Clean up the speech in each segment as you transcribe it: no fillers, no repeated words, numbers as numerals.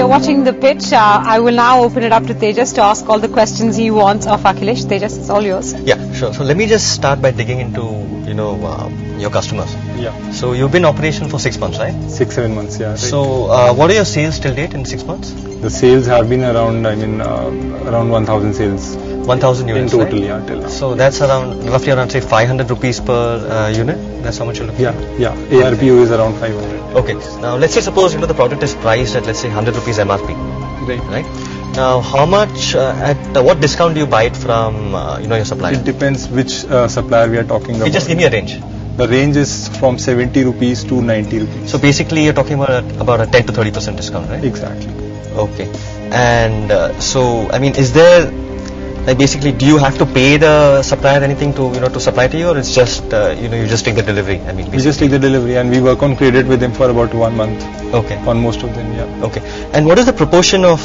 watching the pitch. I will now open it up to Tejas to ask all the questions he wants of Akhilesh. Tejas, it's all yours. Yeah, sure. So let me just start by digging into, your customers. Yeah. So you've been in operation for 6 months, right? 6-7 months, yeah. Right. So what are your sales till date in 6 months? The sales have been around, around 1,000 sales. 1,000 units, in total, right? yeah, till now. So that's roughly around say 500 rupees per unit. That's how much you're looking at? Yeah. ARPU is around 500. Okay. Now let's say suppose the product is priced at let's say 100 rupees MRP. Right. Now how much at what discount do you buy it from your supplier? It depends which supplier we are talking about. Just give me a range. The range is from 70 rupees to 90 rupees. So basically you're talking about a 10 to 30% discount, right? Exactly. Okay. And is there basically do you have to pay the supplier anything to supply to you, or it's just you just take the delivery? We just take the delivery and we work on credit with them for about 1 month. Okay. On most of them, yeah. Okay. And what is the proportion of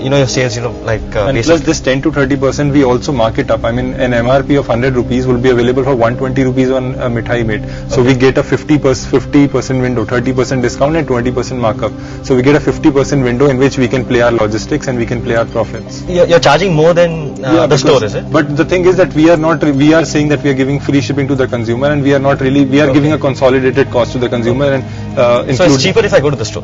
your sales? And plus this 10 to 30% we also mark it up. An MRP of 100 rupees will be available for 120 rupees on MithaiMate. So we get a 50% window, 30% discount and 20% markup. So we get a 50% window in which we can play our logistics and we can play our profits. You're charging more than the store, is it? But the thing is that we are saying that we are giving free shipping to the consumer, and we are giving a consolidated cost to the consumer. And so it's cheaper if I go to the store?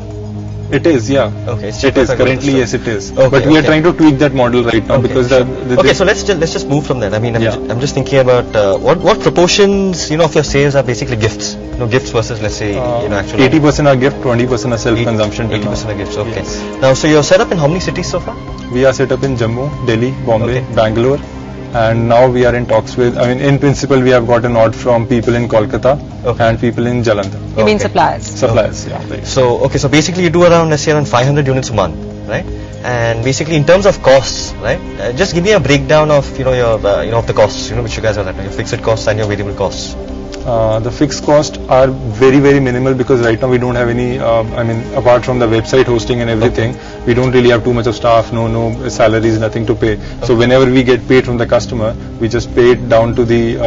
It is, yeah. Okay, it is currently, yes, it is. Okay, but we are trying to tweak that model right now because okay, so let's just move from that. I'm just thinking about what proportions of your sales are basically gifts. Gifts versus let's say actually 80% are gift, 20% are self-consumption. 80% are gifts. Okay. Yes. Now, so you're set up in how many cities so far? We are set up in Jammu, Delhi, Bombay, Bangalore, and now we are in talks with. In principle, we have got an order from people in Kolkata and people in Jalandhar. You mean suppliers? Suppliers, yeah. Right. So basically you do around 500 units a month, right? And basically in terms of costs, right? Just give me a breakdown of of the costs, which you guys are at, your fixed costs and your variable costs. The fixed costs are very, very minimal because right now we don't have any, apart from the website hosting and everything, we don't really have too much of staff, no salaries, nothing to pay. So whenever we get paid from the customer, we just pay it down to the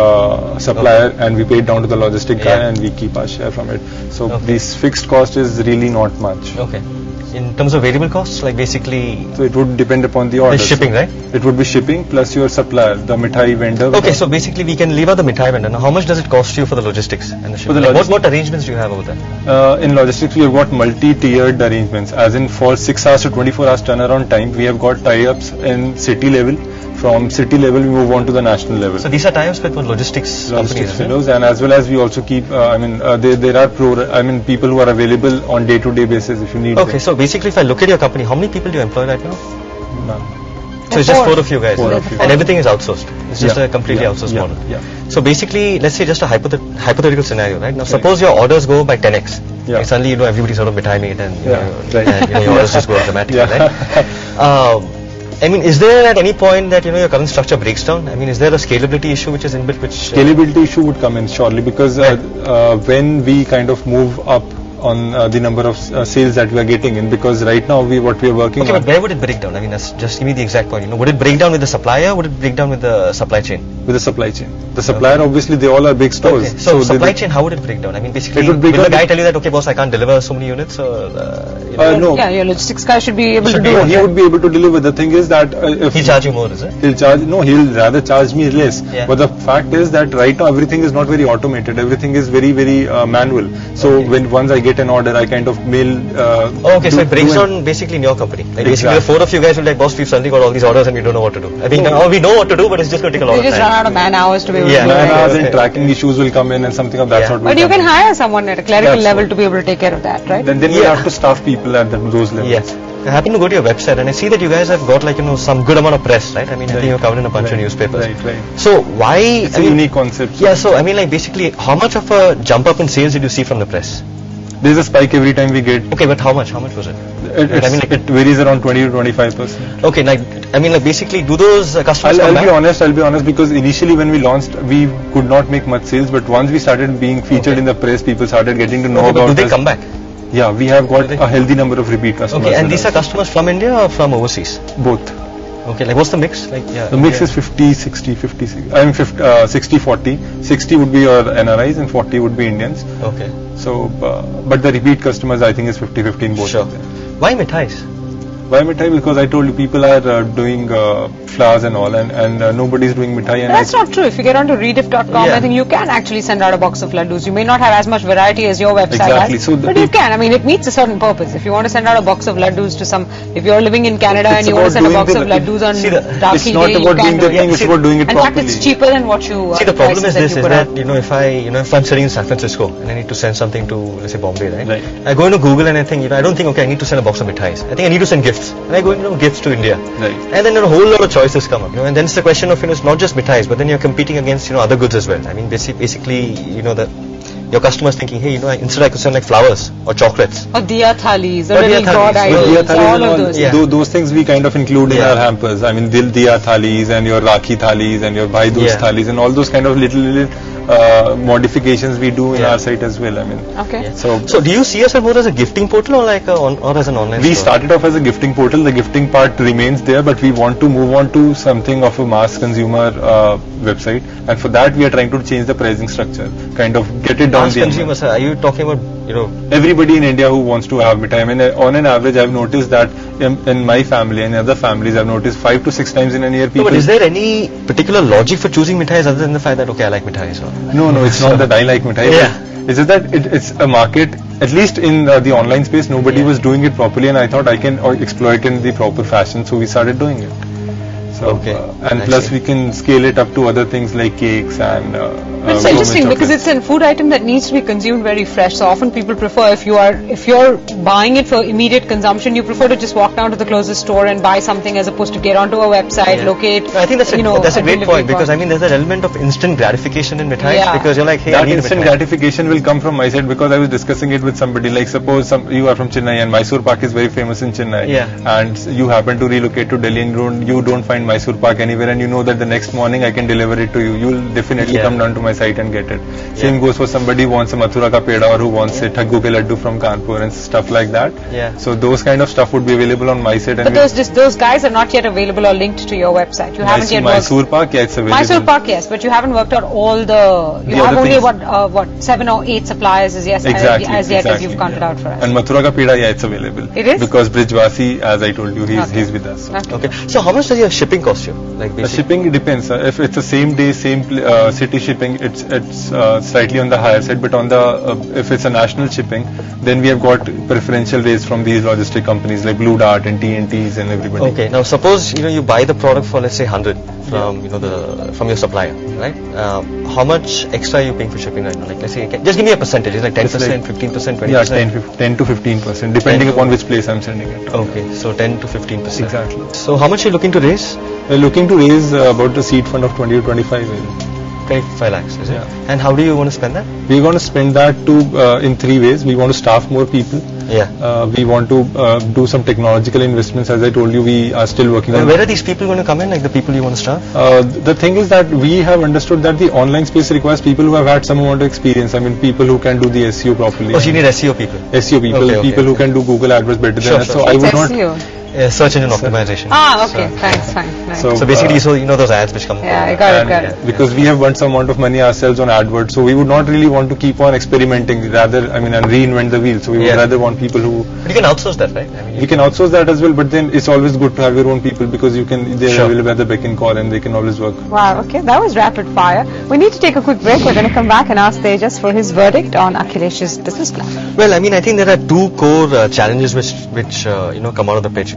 supplier and we pay it down to the logistic guy and we keep our share from it. So this fixed cost is really not much. Okay. In terms of variable costs, basically... So it would depend upon the order. The shipping, right? It would be shipping plus your supplier, the mithai vendor. Okay, so basically we can leave out the mithai vendor. Now how much does it cost you for the logistics and the shipping? What arrangements do you have over there? In logistics we have got multi-tiered arrangements, as in for 6 hours to 24 hours turnaround time, we have got tie-ups in city level. From city level we move on to the national level. So these are tie-ups with logistics companies, fellows, and as well as we also keep there are people who are available on day-to-day basis if you need them. So basically if I look at your company, how many people do you employ right now? None. So it's just 4 of you guys, and everything is outsourced. It's just a completely outsourced model. Yeah. So basically, let's say just a hypothetical scenario, right? Now suppose your orders go by 10x. Like suddenly everybody's sort of MithaiMate and your orders just go dramatically, right? Is there at any point that your current structure breaks down? Is there a scalability issue which is inbuilt? Scalability issue would come in shortly because when we kind of move up on the number of sales that we are getting in, because right now what we are working on. But where would it break down? Just give me the exact point. Would it break down with the supplier? Would it break down with the supply chain? With the supply chain. The supplier, obviously, they all are big stores. Okay. So supply chain, how would it break down? Basically, will the guy tell you that, okay, boss, I can't deliver so many units? Or, no. Yeah, your logistics guy should be able to do it. He would be able to deliver. The thing is that if he'll charge you more, is it? He'll rather charge me less. Yeah. But the fact is that right now everything is not very automated. Everything is very, very manual. So once I get an order, I kind of mail. So it breaks down basically in your company. Basically, the 4 of you guys will boss, we've suddenly got all these orders and we don't know what to do. Now we know what to do, but it's just going to take a lot of time. You just run out of man hours to be able to do it. Man hours and tracking issues will come in and something of that sort. But you can hire someone at a clerical level to be able to take care of that, right? Then we have to staff people at those levels. Yes. I happen to go to your website and I see that you guys have got some good amount of press, right? I think you're covered in a bunch of newspapers. Right. So why? It's a unique concept. Yeah. So basically, how much of a jump up in sales did you see from the press? There's a spike every time we get. Okay, but how much? How much was it? It varies around 20 to 25%. Okay, basically, do those customers come back? I'll be honest, because initially when we launched, we could not make much sales, but once we started being featured in the press, people started getting to know about us. Do they come back? Yeah, we have got a healthy number of repeat customers. Okay, and these are customers from India or from overseas? Both. Okay, what's the mix? The mix is 50-60, 60-40. 60 would be your NRIs and 40 would be Indians. Okay. So, but the repeat customers I think is 50-50 in both. Sure. Why mithais? Why mithai? Because I told you people are doing flowers and all, and nobody's doing mithai. And that's not true. If you get onto rediff.com, I think you can actually send out a box of laddus. You may not have as much variety as your website has, so but you can. I mean, it meets a certain purpose. If you want to send out a box of laddus to some, if you're living in Canada and you want to send a box of laddus on Rakhi Day, you can do it. It's about doing it properly. In fact, it's cheaper than what you. See, the problem is this: is that if I'm sitting in San Francisco and I need to send something to, let's say, Bombay, right? I go into Google and I think, I don't think, okay, I need to send a box of mithais. I think I need to send gifts, and I go into gifts to India, and then a whole lot of choices come up, and then it's the question of, it's not just mithais, but then you're competing against, other goods as well. I mean, basically, your customers thinking, hey, instead I could send like flowers or chocolates. Or diya thalis, or little god idols, all of those. Yeah. Those things we kind of include in our hampers. I mean, diya thalis and your Rakhi thalis and your Bhai Dooj thalis and all those kind of little modifications we do in our site as well. I mean, so do you see yourself more as a gifting portal or like or as an online store? We started off as a gifting portal. The gifting part remains there, but we want to move on to something of a mass consumer website, and for that we are trying to change the pricing structure, kind of get it down. Mass consumer, sir, are you talking about everybody in India who wants to have mithai? I mean, on an average, I've noticed that in my family and other families, I've noticed 5 to 6 times in a year people. But is there any particular logic for choosing mithais other than the fact that, okay, I like mithais? No, it's not that I like mithai. It's just that it's a market, at least in the online space, nobody was doing it properly, and I thought I can exploit it in the proper fashion, so we started doing it. So, and plus we can scale it up to other things like cakes and it's interesting because it's a food item that needs to be consumed very fresh. So often people prefer, if you're buying it for immediate consumption, you prefer to just walk down to the closest store and buy something as opposed to get onto a website, locate. I think that's a great point, because I mean there's an element of instant gratification in mithais, because you're like, hey, that instant gratification will come from my side, because I was discussing it with somebody. Like suppose you are from Chennai and Mysore Pak is very famous in Chennai, and you happen to relocate to Delhi and you don't find Mysore Pak anywhere, and you know that the next morning I can deliver it to you. You'll definitely come down to my site and get it. Same goes for somebody who wants a Mathura ka peda or who wants a Thaggu ke laddu from Kanpur and stuff like that. So those kind of stuff would be available on my site. But those guys are not yet available or linked to your website. You haven't yet Mysore Pak, it's available. Mysore Pak, yes, but you haven't worked out all the. You have only what 7 or 8 suppliers as yet as you've counted out for us. And Mathura ka peda, it's available. It is because Brijwasi, as I told you, he's with us. Okay. So how much does your shipping cost you? Like the shipping depends. If it's a same day, same city shipping, it's slightly on the higher side. But on the if it's a national shipping, then we have got preferential rates from these logistic companies like Blue Dart and TNTs and everybody. Okay. Now suppose you buy the product for, let's say, 100 from from your supplier, right? How much extra are you paying for shipping right now? Like, let's say, just give me a percentage. It's like 10%, 15%, 20%. Yeah, 10 to 15%, depending upon which place I'm sending it. Okay, so 10 to 15%. Exactly. So how much are you looking to raise? We're looking to raise about the seed fund of 20 to 25 million. 25 lakhs, is it? And how do you want to spend that? We're going to spend that in 3 ways. We want to staff more people. We want to do some technological investments. As I told you, we are still working on. Where are these people going to come in, like the people you want to staff? The thing is that we have understood that the online space requires people who have had some amount of experience. I mean, people who can do the SEO properly. Oh, so you need SEO people? SEO people, people who can do Google AdWords better than us. So I would not. Search engine optimization. Okay, thanks, fine. Nice. So basically, those ads which come. I got it. Because we have burnt some amount of money ourselves on AdWords, so we would not really want to keep on experimenting. Rather, and reinvent the wheel. So we would rather want people who. But you can outsource that, right? You can outsource that as well, but then it's always good to have your own people, because they're available at the beck and call and they can always work. Wow. Okay, that was rapid fire. We need to take a quick break. We're going to come back and ask Tejas for his verdict on Akhilesh's business plan. Well, I think there are 2 core challenges which come out of the pitch.